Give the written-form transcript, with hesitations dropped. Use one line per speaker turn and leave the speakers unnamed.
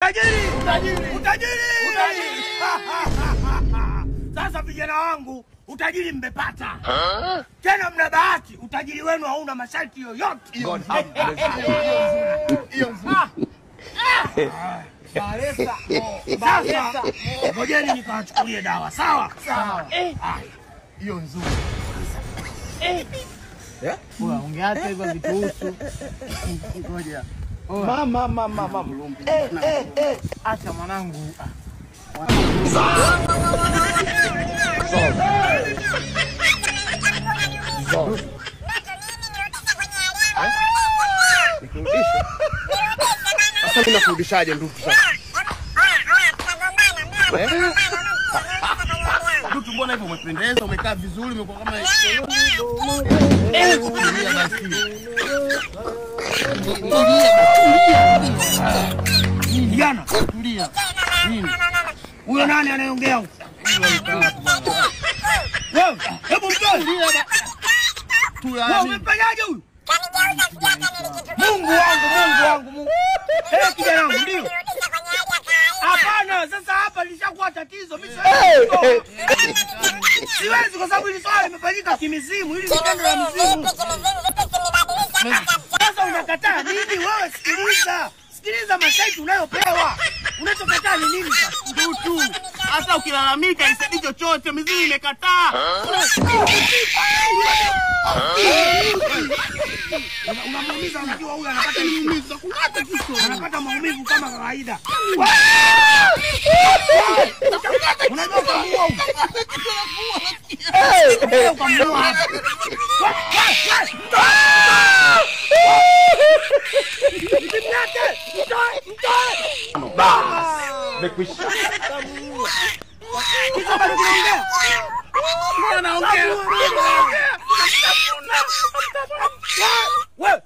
Utajiri. Sasa vijana wangu, utajiri mmepata. Tena mna bahati, utajiri wenu hauna masharti yoyote.
God have
Hiyo nzuri. Sasa, ngojeni nikawachukulie dawa, sawa?
sawa. Hiyo nzuri.
Ungeacha hivyo vituhusu. Ngoja.
Mama.
Acha mwanangu.
Sasa mimi nakurudishaje ndugu sasa? Ndugu mbona hivyo umependeza, umekaa vizuri, umekuwa kama
Vijana, tulia. Nini? Huyo nani anayeongea huko? Wewe, hebu mtoe. Wewe umefanyaje huyu? Mungu wangu. Kijana wangu ndio. Hapana, sasa hapa lishakuwa tatizo. Mimi siwezi kwa sababu hili swala limefanyika kimizimu, hili vitendo la mizimu. Sasa unakataa nini wewe? Sikiliza masharti unayopewa. Unachokataa ni nini sasa?
Ndugu. Hata ukilalamika isaidii chochote, mizimu imekataa.
Unamuumiza unajua huyu anapata maumivu. Anapata maumivu kama kawaida. Unajua kumuua huyu. Kumuua hapa.
Mekwisha.
Kitu bado kinaongea.
Anaongea.
Wewe